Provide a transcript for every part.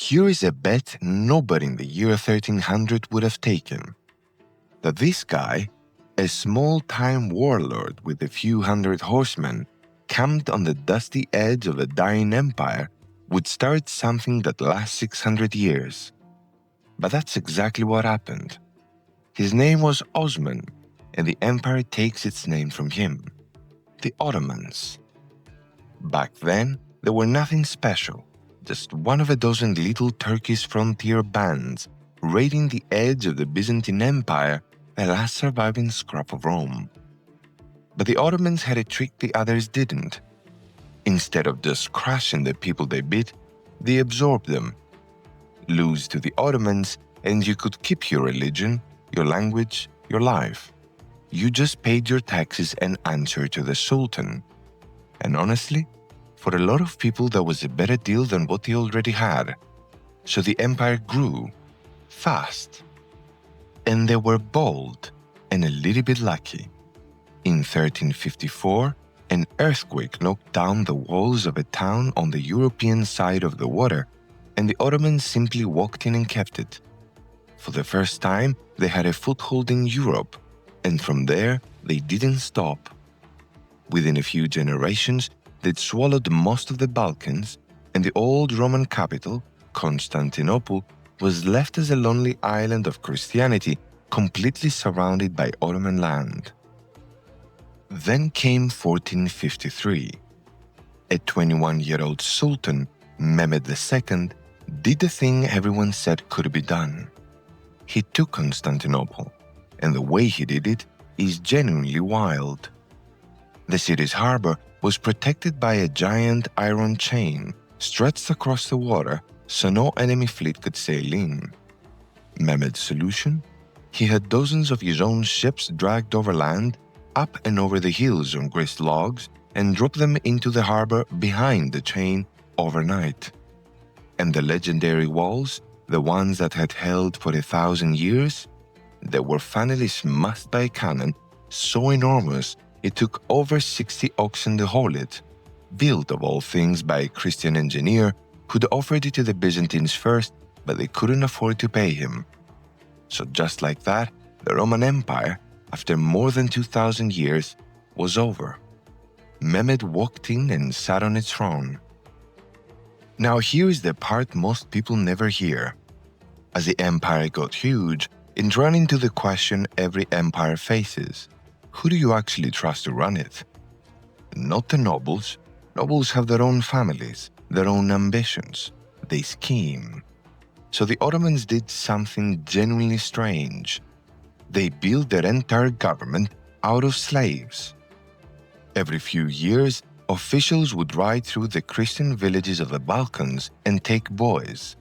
Here is a bet nobody in the year 1300 would have taken. That this guy, a small-time warlord with a few hundred horsemen, camped on the dusty edge of a dying empire, would start something that lasts 600 years. But that's exactly what happened. His name was Osman, and the empire takes its name from him, the Ottomans. Back then, there were nothing special, just one of a dozen little Turkish frontier bands raiding the edge of the Byzantine Empire, the last surviving scrap of Rome. But the Ottomans had a trick the others didn't. Instead of just crushing the people they beat, they absorbed them. Lose to the Ottomans, and you could keep your religion, your language, your life. You just paid your taxes and answered to the Sultan. And honestly, for a lot of people that was a better deal than what they already had. So the empire grew, fast. And they were bold and a little bit lucky. In 1354, an earthquake knocked down the walls of a town on the European side of the water, and the Ottomans simply walked in and kept it. For the first time, they had a foothold in Europe, and from there, they didn't stop. Within a few generations, they'd swallowed most of the Balkans, and the old Roman capital, Constantinople, was left as a lonely island of Christianity, completely surrounded by Ottoman land. Then came 1453. A 21-year-old sultan, Mehmed II, did the thing everyone said could be done. He took Constantinople, and the way he did it is genuinely wild. The city's harbor was protected by a giant iron chain stretched across the water so no enemy fleet could sail in. Mehmed's solution? He had dozens of his own ships dragged over land, up and over the hills on greased logs, and dropped them into the harbor behind the chain overnight. And the legendary walls, the ones that had held for 1,000 years, they were finally smashed by a cannon so enormous it took over 60 oxen to haul it, built of all things by a Christian engineer who'd offered it to the Byzantines first, but they couldn't afford to pay him. So just like that, the Roman Empire, after more than 2,000 years, was over. Mehmed walked in and sat on its throne. Now here is the part most people never hear. As the empire got huge, it ran into the question every empire faces. Who do you actually trust to run it? Not the nobles. Nobles have their own families, their own ambitions. They scheme. So the Ottomans did something genuinely strange. They built their entire government out of slaves. Every few years, officials would ride through the Christian villages of the Balkans and take boys.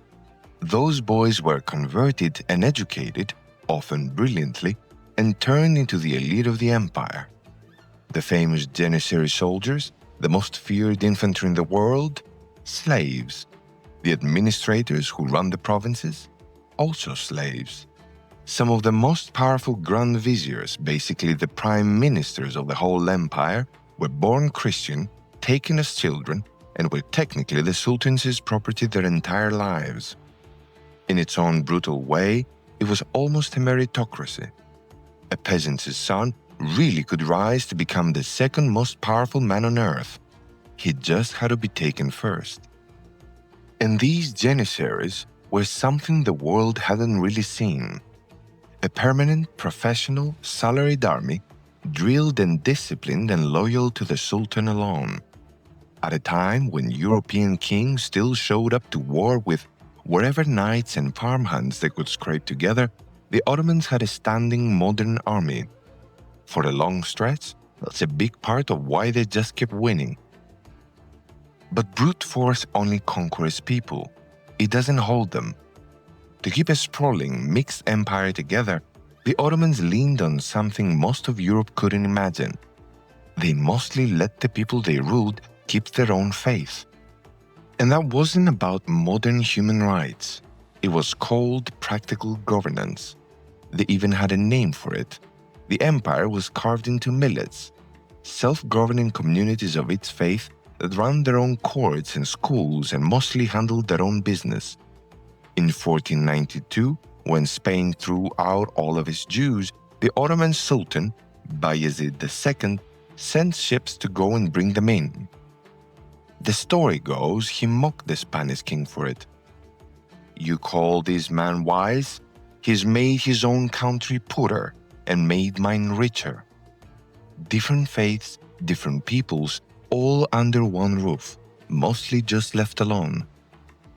Those boys were converted and educated, often brilliantly, and turned into the elite of the empire. The famous Janissary soldiers, the most feared infantry in the world, slaves. The administrators who run the provinces, also slaves. Some of the most powerful Grand Viziers, basically the prime ministers of the whole empire, were born Christian, taken as children, and were technically the sultans' property their entire lives. In its own brutal way, it was almost a meritocracy. A peasant's son really could rise to become the second most powerful man on earth. He just had to be taken first. And these Janissaries were something the world hadn't really seen. A permanent, professional, salaried army, drilled and disciplined and loyal to the Sultan alone. At a time when European kings still showed up to war with wherever knights and farmhands they could scrape together, the Ottomans had a standing modern army. For a long stretch, that's a big part of why they just kept winning. But brute force only conquers people. It doesn't hold them. To keep a sprawling, mixed empire together, the Ottomans leaned on something most of Europe couldn't imagine. They mostly let the people they ruled keep their own faith. And that wasn't about modern human rights. It was called practical governance. They even had a name for it. The empire was carved into millets, self-governing communities of its faith that ran their own courts and schools and mostly handled their own business. In 1492, when Spain threw out all of its Jews, the Ottoman Sultan, Bayezid II, sent ships to go and bring them in. The story goes he mocked the Spanish king for it. "You call this man wise? He's made his own country poorer and made mine richer." Different faiths, different peoples, all under one roof, mostly just left alone.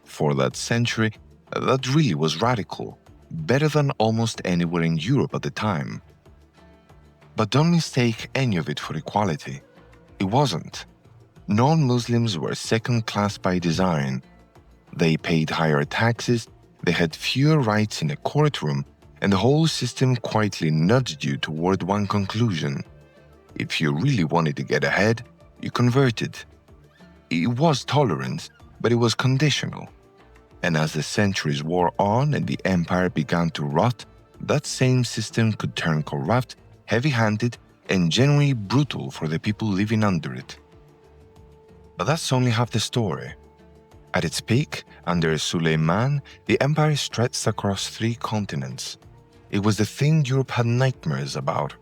For that century, that really was radical, better than almost anywhere in Europe at the time. But don't mistake any of it for equality. It wasn't. Non-Muslims were second class by design. They paid higher taxes, they had fewer rights in a courtroom, and the whole system quietly nudged you toward one conclusion. If you really wanted to get ahead, you converted. It was tolerance, but it was conditional. And as the centuries wore on and the empire began to rot, that same system could turn corrupt, heavy-handed, and genuinely brutal for the people living under it. But that's only half the story. At its peak, under Suleiman, the empire stretched across 3 continents. It was the thing Europe had nightmares about.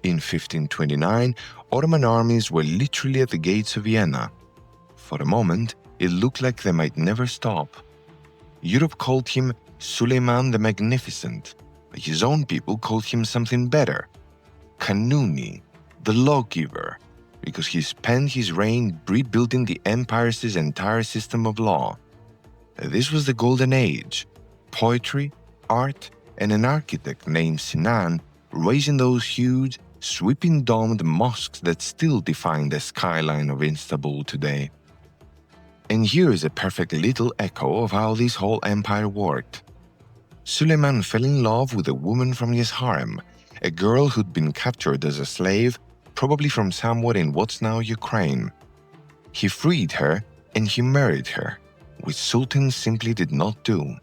In 1529, Ottoman armies were literally at the gates of Vienna. For a moment, it looked like they might never stop. Europe called him Suleiman the Magnificent, but his own people called him something better, Kanuni, the lawgiver, because he spent his reign rebuilding the empire's entire system of law. This was the Golden Age: poetry, art, and an architect named Sinan raising those huge, sweeping domed mosques that still define the skyline of Istanbul today. And here is a perfect little echo of how this whole empire worked. Suleiman fell in love with a woman from his harem, a girl who'd been captured as a slave, probably from somewhere in what's now Ukraine. He freed her and he married her, which sultans simply did not do.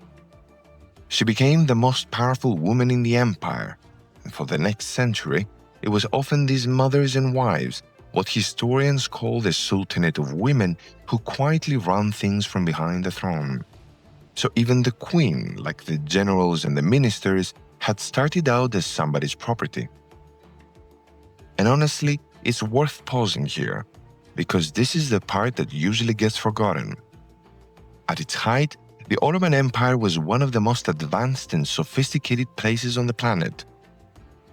She became the most powerful woman in the empire, and for the next century, it was often these mothers and wives, what historians call the Sultanate of Women, who quietly run things from behind the throne. So even the queen, like the generals and the ministers, had started out as somebody's property. And honestly, it's worth pausing here, because this is the part that usually gets forgotten. At its height, the Ottoman Empire was one of the most advanced and sophisticated places on the planet.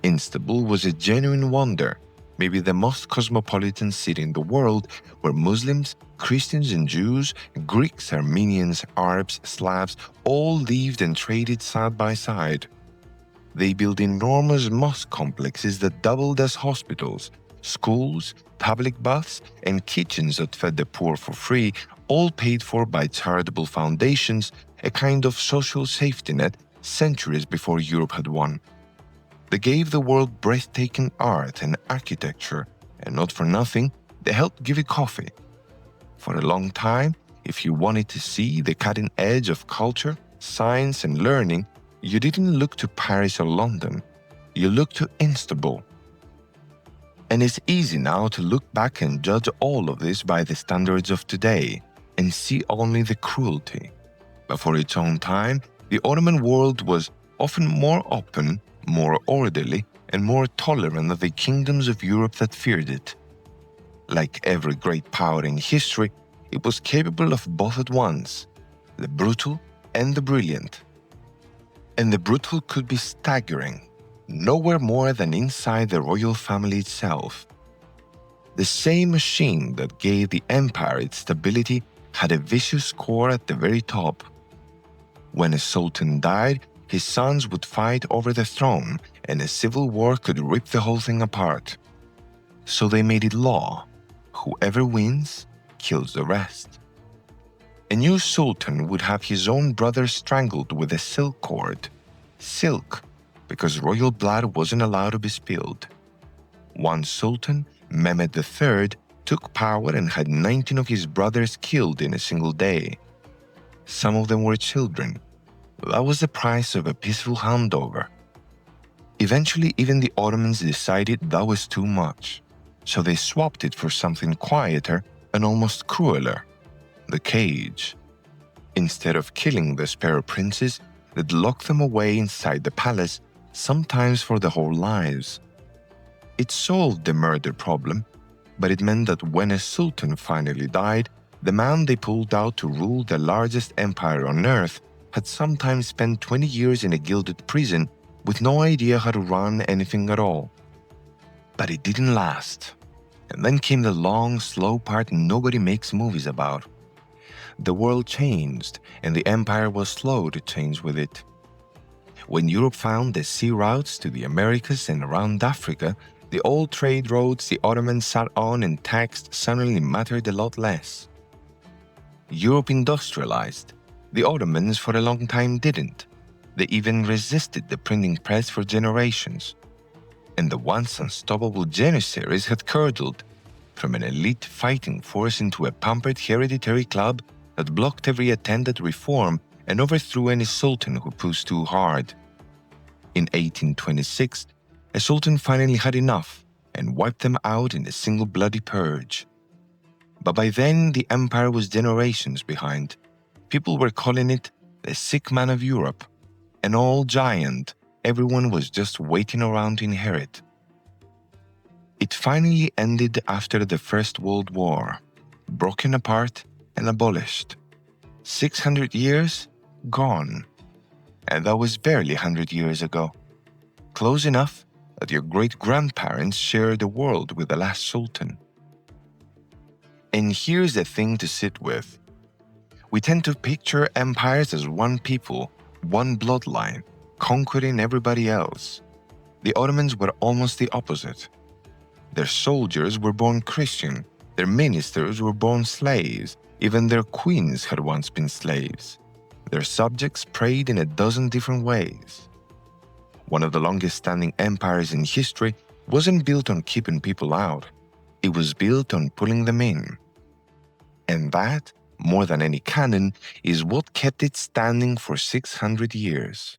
Istanbul was a genuine wonder, maybe the most cosmopolitan city in the world, where Muslims, Christians and Jews, Greeks, Armenians, Arabs, Slavs all lived and traded side by side. They built enormous mosque complexes that doubled as hospitals, schools, public baths, and kitchens that fed the poor for free, all paid for by charitable foundations, a kind of social safety net centuries before Europe had one. They gave the world breathtaking art and architecture, and not for nothing, they helped give it coffee. For a long time, if you wanted to see the cutting edge of culture, science, and learning, you didn't look to Paris or London, you looked to Istanbul. And it's easy now to look back and judge all of this by the standards of today and see only the cruelty. But for its own time, the Ottoman world was often more open, more orderly, and more tolerant than the kingdoms of Europe that feared it. Like every great power in history, it was capable of both at once, the brutal and the brilliant. And the brutal could be staggering, nowhere more than inside the royal family itself. The same machine that gave the empire its stability had a vicious core at the very top. When a sultan died, his sons would fight over the throne, and a civil war could rip the whole thing apart. So they made it law: whoever wins, kills the rest. A new sultan would have his own brother strangled with a silk cord. Silk, because royal blood wasn't allowed to be spilled. One sultan, Mehmed III, took power and had 19 of his brothers killed in a single day. Some of them were children. That was the price of a peaceful handover. Eventually, even the Ottomans decided that was too much, so they swapped it for something quieter and almost crueler: the cage. instead of killing the sparrow princes, they'd lock them away inside the palace, sometimes for their whole lives. It solved the murder problem, but it meant that when a sultan finally died, the man they pulled out to rule the largest empire on earth had sometimes spent 20 years in a gilded prison with no idea how to run anything at all. But it didn't last. And then came the long, slow part nobody makes movies about. The world changed, and the empire was slow to change with it. When Europe found the sea routes to the Americas and around Africa, the old trade roads the Ottomans sat on and taxed suddenly mattered a lot less. Europe industrialized. The Ottomans for a long time didn't. They even resisted the printing press for generations. And the once unstoppable Janissaries had curdled, from an elite fighting force into a pampered hereditary club that blocked every attempt at reform and overthrew any sultan who pushed too hard. In 1826, a sultan finally had enough and wiped them out in a single bloody purge. But by then, the empire was generations behind. People were calling it the sick man of Europe, an old giant everyone was just waiting around to inherit. It finally ended after the First World War, broken apart and abolished. 600 years gone. And that was barely 100 years ago. Close enough that your great-grandparents shared the world with the last sultan. And here's the thing to sit with. We tend to picture empires as one people, one bloodline, conquering everybody else. The Ottomans were almost the opposite. Their soldiers were born Christian, their ministers were born slaves, even their queens had once been slaves. Their subjects prayed in a dozen different ways. One of the longest-standing empires in history wasn't built on keeping people out. It was built on pulling them in. And that, more than any cannon, is what kept it standing for 600 years.